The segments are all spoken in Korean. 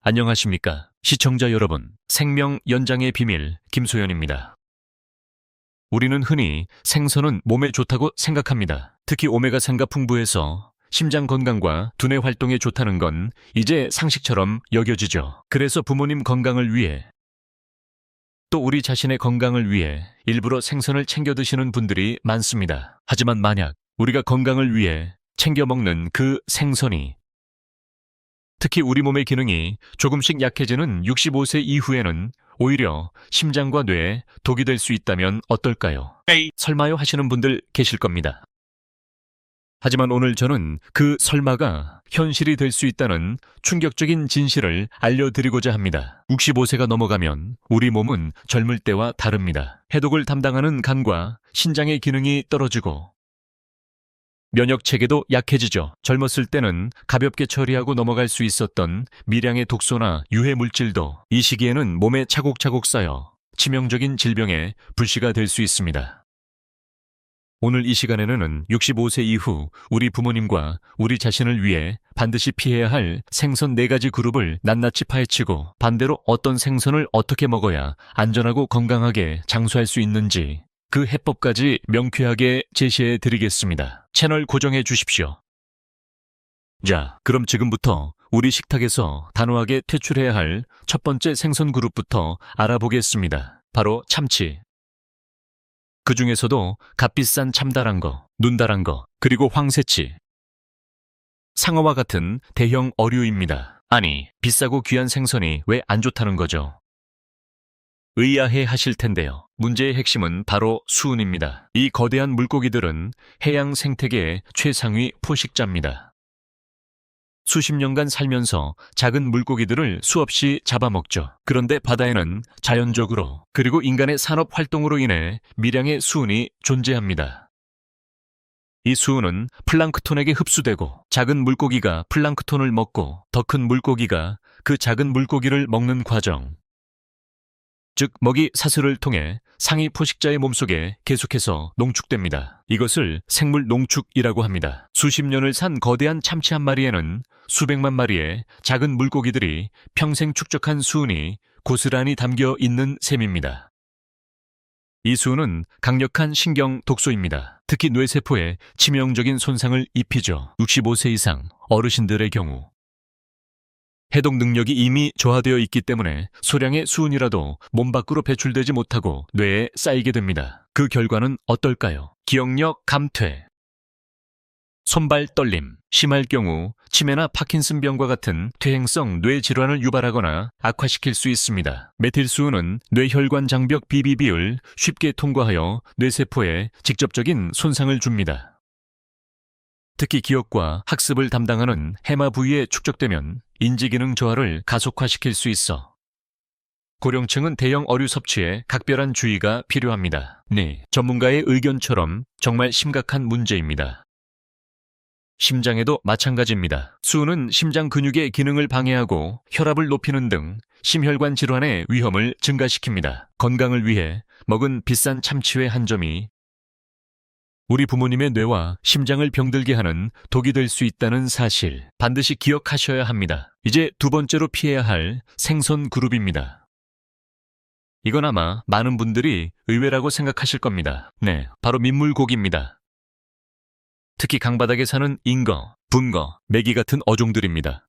안녕하십니까? 시청자 여러분, 생명 연장의 비밀 김소연입니다. 우리는 흔히 생선은 몸에 좋다고 생각합니다. 특히 오메가3가 풍부해서 심장 건강과 두뇌 활동에 좋다는 건 이제 상식처럼 여겨지죠. 그래서 부모님 건강을 위해 또 우리 자신의 건강을 위해 일부러 생선을 챙겨 드시는 분들이 많습니다. 하지만 만약 우리가 건강을 위해 챙겨 먹는 그 생선이 특히 우리 몸의 기능이 조금씩 약해지는 65세 이후에는 오히려 심장과 뇌에 독이 될 수 있다면 어떨까요? 설마요 하시는 분들 계실 겁니다. 하지만 오늘 저는 그 설마가 현실이 될 수 있다는 충격적인 진실을 알려드리고자 합니다. 65세가 넘어가면 우리 몸은 젊을 때와 다릅니다. 해독을 담당하는 간과 신장의 기능이 떨어지고 면역 체계도 약해지죠. 젊었을 때는 가볍게 처리하고 넘어갈 수 있었던 미량의 독소나 유해 물질도 이 시기에는 몸에 차곡차곡 쌓여 치명적인 질병의 불씨가 될 수 있습니다. 오늘 이 시간에는 65세 이후 우리 부모님과 우리 자신을 위해 반드시 피해야 할 생선 4가지 그룹을 낱낱이 파헤치고 반대로 어떤 생선을 어떻게 먹어야 안전하고 건강하게 장수할 수 있는지 그 해법까지 명쾌하게 제시해 드리겠습니다. 채널 고정해 주십시오. 자, 그럼 지금부터 우리 식탁에서 단호하게 퇴출해야 할 첫 번째 생선 그룹부터 알아보겠습니다. 바로 참치. 그 중에서도 값비싼 참다란 거, 눈다란 거, 그리고 황새치. 상어와 같은 대형 어류입니다. 아니, 비싸고 귀한 생선이 왜 안 좋다는 거죠? 의아해 하실 텐데요. 문제의 핵심은 바로 수은입니다. 이 거대한 물고기들은 해양 생태계의 최상위 포식자입니다. 수십 년간 살면서 작은 물고기들을 수없이 잡아먹죠. 그런데 바다에는 자연적으로 그리고 인간의 산업 활동으로 인해 미량의 수은이 존재합니다. 이 수은은 플랑크톤에게 흡수되고 작은 물고기가 플랑크톤을 먹고 더 큰 물고기가 그 작은 물고기를 먹는 과정, 즉 먹이 사슬을 통해 상위 포식자의 몸속에 계속해서 농축됩니다. 이것을 생물 농축이라고 합니다. 수십 년을 산 거대한 참치 한 마리에는 수백만 마리의 작은 물고기들이 평생 축적한 수은이 고스란히 담겨 있는 셈입니다. 이 수은은 강력한 신경 독소입니다. 특히 뇌세포에 치명적인 손상을 입히죠. 65세 이상 어르신들의 경우 해독 능력이 이미 저하되어 있기 때문에 소량의 수은이라도 몸 밖으로 배출되지 못하고 뇌에 쌓이게 됩니다. 그 결과는 어떨까요? 기억력 감퇴, 손발 떨림, 심할 경우 치매나 파킨슨병과 같은 퇴행성 뇌 질환을 유발하거나 악화시킬 수 있습니다. 메틸수은은 뇌혈관 장벽 BBB를 쉽게 통과하여 뇌세포에 직접적인 손상을 줍니다. 특히 기억과 학습을 담당하는 해마 부위에 축적되면 인지기능 저하를 가속화시킬 수 있어 고령층은 대형 어류 섭취에 각별한 주의가 필요합니다. 네, 전문가의 의견처럼 정말 심각한 문제입니다. 심장에도 마찬가지입니다. 수은은 심장 근육의 기능을 방해하고 혈압을 높이는 등 심혈관 질환의 위험을 증가시킵니다. 건강을 위해 먹은 비싼 참치회 한 점이 우리 부모님의 뇌와 심장을 병들게 하는 독이 될 수 있다는 사실 반드시 기억하셔야 합니다. 이제 두 번째로 피해야 할 생선 그룹입니다. 이건 아마 많은 분들이 의외라고 생각하실 겁니다. 네, 바로 민물고기입니다. 특히 강바닥에 사는 잉어, 붕어, 메기 같은 어종들입니다.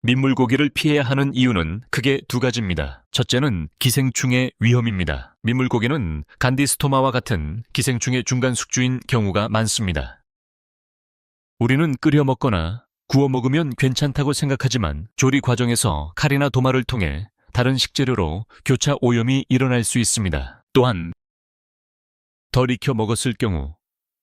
민물고기를 피해야 하는 이유는 크게 2가지입니다. 첫째는 기생충의 위험입니다. 민물고기는 간디스토마와 같은 기생충의 중간 숙주인 경우가 많습니다. 우리는 끓여 먹거나 구워 먹으면 괜찮다고 생각하지만 조리 과정에서 칼이나 도마를 통해 다른 식재료로 교차 오염이 일어날 수 있습니다. 또한 덜 익혀 먹었을 경우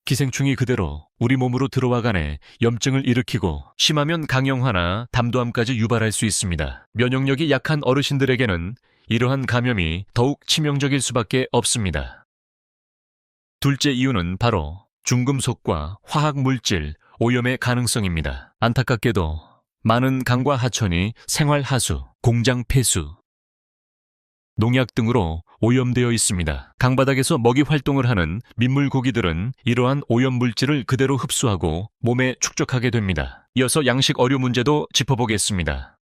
기생충이 그대로 우리 몸으로 들어와가네 염증을 일으키고 심하면 강영화나 담도암까지 유발할 수 있습니다. 면역력이 약한 어르신들에게는 이러한 감염이 더욱 치명적일 수밖에 없습니다. 둘째 이유는 바로 중금속과 화학물질 오염의 가능성입니다. 안타깝게도 많은 강과 하천이 생활하수, 공장 폐수, 농약 등으로 오염되어 있습니다. 강바닥에서 먹이 활동을 하는 민물고기들은 이러한 오염물질을 그대로 흡수하고 몸에 축적하게 됩니다. 이어서 양식 어류 문제도 짚어보겠습니다.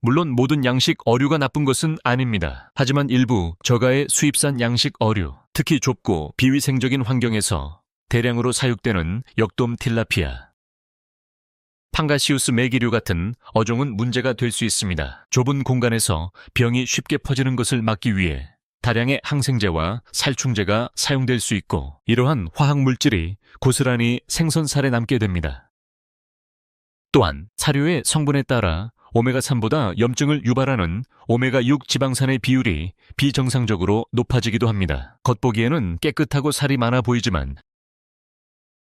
물론 모든 양식 어류가 나쁜 것은 아닙니다. 하지만 일부 저가의 수입산 양식 어류, 특히 좁고 비위생적인 환경에서 대량으로 사육되는 역돔 틸라피아, 팡가시우스 메기류 같은 어종은 문제가 될 수 있습니다. 좁은 공간에서 병이 쉽게 퍼지는 것을 막기 위해 다량의 항생제와 살충제가 사용될 수 있고, 이러한 화학물질이 고스란히 생선살에 남게 됩니다. 또한 사료의 성분에 따라 오메가3보다 염증을 유발하는 오메가6 지방산의 비율이 비정상적으로 높아지기도 합니다. 겉보기에는 깨끗하고 살이 많아 보이지만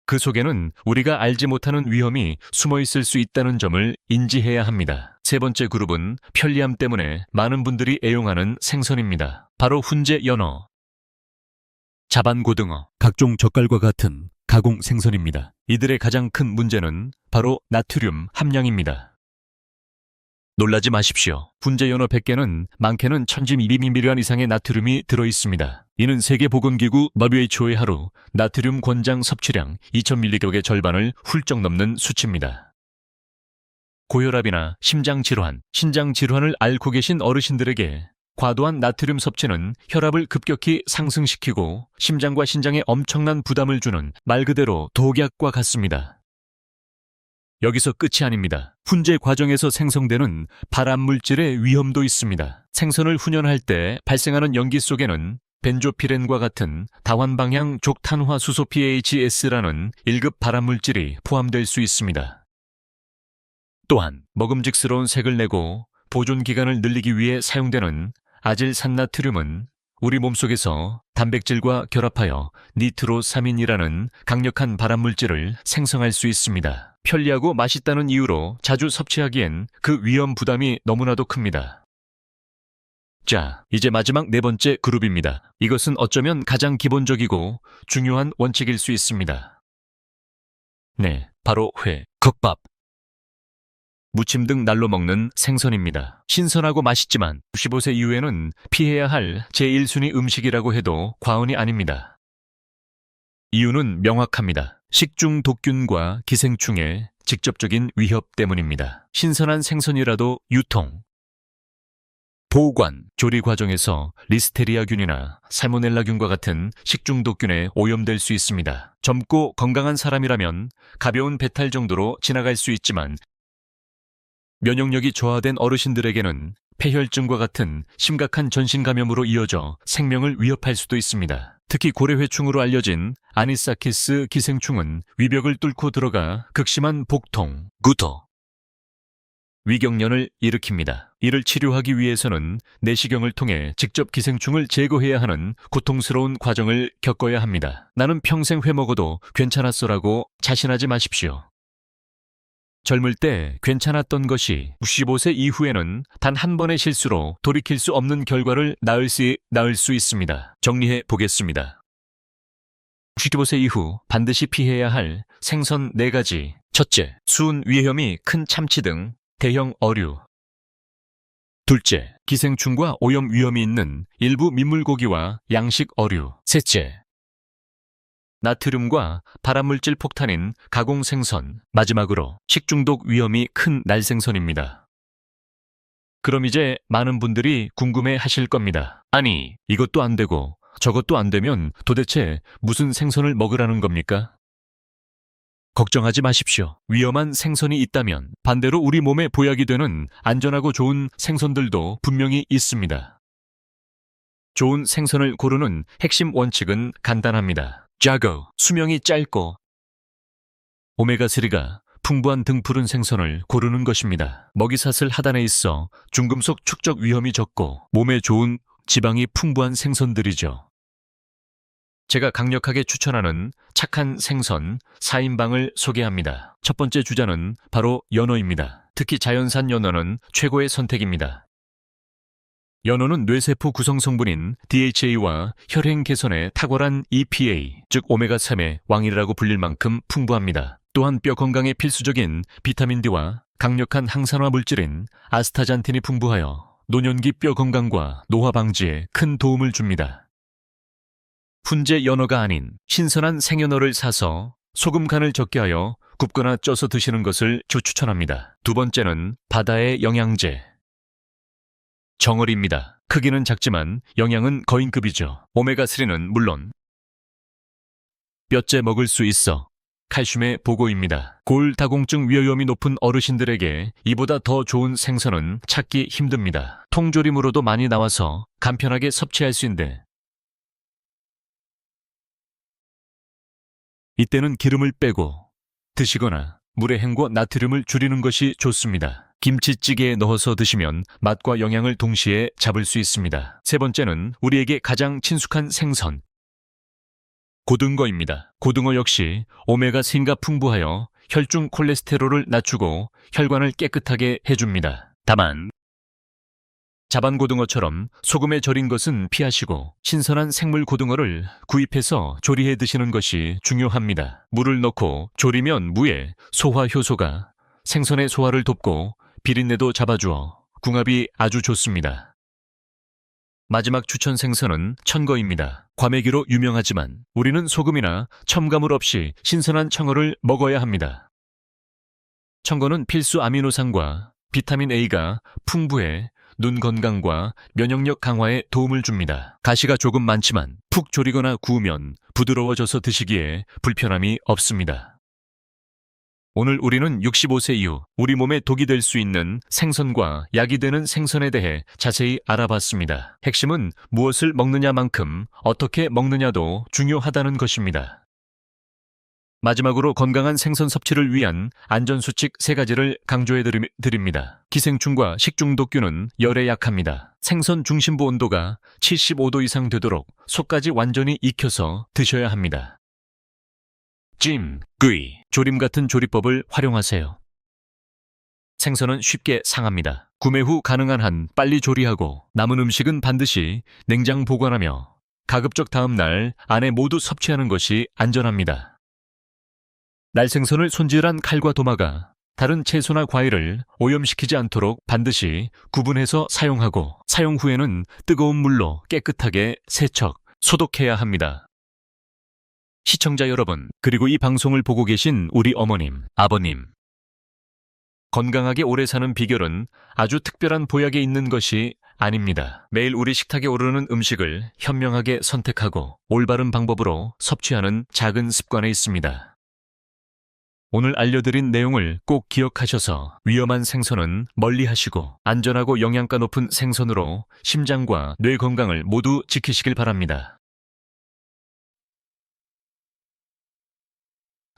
그 속에는 우리가 알지 못하는 위험이 숨어 있을 수 있다는 점을 인지해야 합니다. 세 번째 그룹은 편리함 때문에 많은 분들이 애용하는 생선입니다. 바로 훈제 연어, 자반고등어, 각종 젓갈과 같은 가공 생선입니다. 이들의 가장 큰 문제는 바로 나트륨 함량입니다. 놀라지 마십시오. 훈제 연어 100개는 많게는 1000mg 이상의 나트륨이 들어있습니다. 이는 세계보건기구 WHO의 하루 나트륨 권장 섭취량 2000mg의 절반을 훌쩍 넘는 수치입니다. 고혈압이나 심장질환, 신장질환을 앓고 계신 어르신들에게 과도한 나트륨 섭취는 혈압을 급격히 상승시키고 심장과 신장에 엄청난 부담을 주는 말 그대로 독약과 같습니다. 여기서 끝이 아닙니다. 훈제 과정에서 생성되는 발암물질의 위험도 있습니다. 생선을 훈연할 때 발생하는 연기 속에는 벤조피렌과 같은 다환방향 족탄화수소 PHS라는 1급 발암물질이 포함될 수 있습니다. 또한 먹음직스러운 색을 내고 보존 기간을 늘리기 위해 사용되는 아질산나트륨은 우리 몸속에서 단백질과 결합하여 니트로사민이라는 강력한 발암물질을 생성할 수 있습니다. 편리하고 맛있다는 이유로 자주 섭취하기엔 그 위험 부담이 너무나도 큽니다. 자, 이제 마지막 네 번째 그룹입니다. 이것은 어쩌면 가장 기본적이고 중요한 원칙일 수 있습니다. 네, 바로 회, 컵밥, 무침 등 날로 먹는 생선입니다. 신선하고 맛있지만 65세 이후에는 피해야 할 제1순위 음식이라고 해도 과언이 아닙니다. 이유는 명확합니다. 식중 독균과 기생충의 직접적인 위협 때문입니다. 신선한 생선이라도 유통, 보관, 조리 과정에서 리스테리아균이나 살모넬라균과 같은 식중 독균에 오염될 수 있습니다. 젊고 건강한 사람이라면 가벼운 배탈 정도로 지나갈 수 있지만 면역력이 저하된 어르신들에게는 폐혈증과 같은 심각한 전신 감염으로 이어져 생명을 위협할 수도 있습니다. 특히 고래회충으로 알려진 아니사키스 기생충은 위벽을 뚫고 들어가 극심한 복통, 구토, 위경련을 일으킵니다. 이를 치료하기 위해서는 내시경을 통해 직접 기생충을 제거해야 하는 고통스러운 과정을 겪어야 합니다. 나는 평생 회 먹어도 괜찮았어라고 자신하지 마십시오. 젊을 때 괜찮았던 것이 65세 이후에는 단 한 번의 실수로 돌이킬 수 없는 결과를 낳을 수 있습니다. 정리해 보겠습니다. 65세 이후 반드시 피해야 할 생선 4가지. 첫째, 수은 위험이 큰 참치 등 대형 어류. 둘째, 기생충과 오염 위험이 있는 일부 민물고기와 양식 어류. 셋째, 나트륨과 발암물질 폭탄인 가공생선. 마지막으로 식중독 위험이 큰 날생선입니다. 그럼 이제 많은 분들이 궁금해 하실 겁니다. 아니, 이것도 안 되고 저것도 안 되면 도대체 무슨 생선을 먹으라는 겁니까? 걱정하지 마십시오. 위험한 생선이 있다면 반대로 우리 몸에 보약이 되는 안전하고 좋은 생선들도 분명히 있습니다. 좋은 생선을 고르는 핵심 원칙은 간단합니다. 자고, 수명이 짧고 오메가3가 풍부한 등푸른 생선을 고르는 것입니다. 먹이사슬 하단에 있어 중금속 축적 위험이 적고 몸에 좋은 지방이 풍부한 생선들이죠. 제가 강력하게 추천하는 착한 생선 4인방을 소개합니다. 첫 번째 주자는 바로 연어입니다. 특히 자연산 연어는 최고의 선택입니다. 연어는 뇌세포 구성 성분인 DHA와 혈행 개선에 탁월한 EPA, 즉 오메가3의 왕이라고 불릴 만큼 풍부합니다. 또한 뼈 건강에 필수적인 비타민 D와 강력한 항산화 물질인 아스타잔틴이 풍부하여 노년기 뼈 건강과 노화 방지에 큰 도움을 줍니다. 훈제 연어가 아닌 신선한 생연어를 사서 소금 간을 적게 하여 굽거나 쪄서 드시는 것을 추천합니다. 두 번째는 바다의 영양제, 정어리입니다. 크기는 작지만 영양은 거인급이죠. 오메가3는 물론 뼈째 먹을 수 있어 칼슘의 보고입니다. 골다공증 위험이 높은 어르신들에게 이보다 더 좋은 생선은 찾기 힘듭니다. 통조림으로도 많이 나와서 간편하게 섭취할 수 있는데 이때는 기름을 빼고 드시거나 물에 헹궈 나트륨을 줄이는 것이 좋습니다. 김치찌개에 넣어서 드시면 맛과 영양을 동시에 잡을 수 있습니다. 세 번째는 우리에게 가장 친숙한 생선, 고등어입니다. 고등어 역시 오메가3가 풍부하여 혈중 콜레스테롤을 낮추고 혈관을 깨끗하게 해줍니다. 다만 자반고등어처럼 소금에 절인 것은 피하시고 신선한 생물 고등어를 구입해서 조리해 드시는 것이 중요합니다. 물을 넣고 조리면 무에 소화 효소가 생선의 소화를 돕고 비린내도 잡아주어 궁합이 아주 좋습니다. 마지막 추천 생선은 청어입니다. 과메기로 유명하지만 우리는 소금이나 첨가물 없이 신선한 청어를 먹어야 합니다. 청어는 필수 아미노산과 비타민 A가 풍부해 눈 건강과 면역력 강화에 도움을 줍니다. 가시가 조금 많지만 푹 졸이거나 구우면 부드러워져서 드시기에 불편함이 없습니다. 오늘 우리는 65세 이후 우리 몸에 독이 될 수 있는 생선과 약이 되는 생선에 대해 자세히 알아봤습니다. 핵심은 무엇을 먹느냐만큼 어떻게 먹느냐도 중요하다는 것입니다. 마지막으로 건강한 생선 섭취를 위한 안전수칙 3가지를 강조해 드립니다. 기생충과 식중독균은 열에 약합니다. 생선 중심부 온도가 75도 이상 되도록 속까지 완전히 익혀서 드셔야 합니다. 찜, 구이, 조림 같은 조리법을 활용하세요. 생선은 쉽게 상합니다. 구매 후 가능한 한 빨리 조리하고 남은 음식은 반드시 냉장 보관하며 가급적 다음 날 안에 모두 섭취하는 것이 안전합니다. 날생선을 손질한 칼과 도마가 다른 채소나 과일을 오염시키지 않도록 반드시 구분해서 사용하고 사용 후에는 뜨거운 물로 깨끗하게 세척, 소독해야 합니다. 시청자 여러분, 그리고 이 방송을 보고 계신 우리 어머님, 아버님. 건강하게 오래 사는 비결은 아주 특별한 보약에 있는 것이 아닙니다. 매일 우리 식탁에 오르는 음식을 현명하게 선택하고 올바른 방법으로 섭취하는 작은 습관에 있습니다. 오늘 알려드린 내용을 꼭 기억하셔서 위험한 생선은 멀리 하시고 안전하고 영양가 높은 생선으로 심장과 뇌 건강을 모두 지키시길 바랍니다.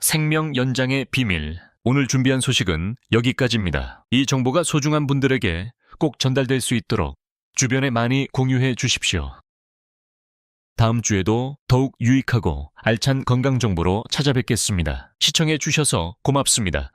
생명 연장의 비밀. 오늘 준비한 소식은 여기까지입니다. 이 정보가 소중한 분들에게 꼭 전달될 수 있도록 주변에 많이 공유해 주십시오. 다음 주에도 더욱 유익하고 알찬 건강 정보로 찾아뵙겠습니다. 시청해 주셔서 고맙습니다.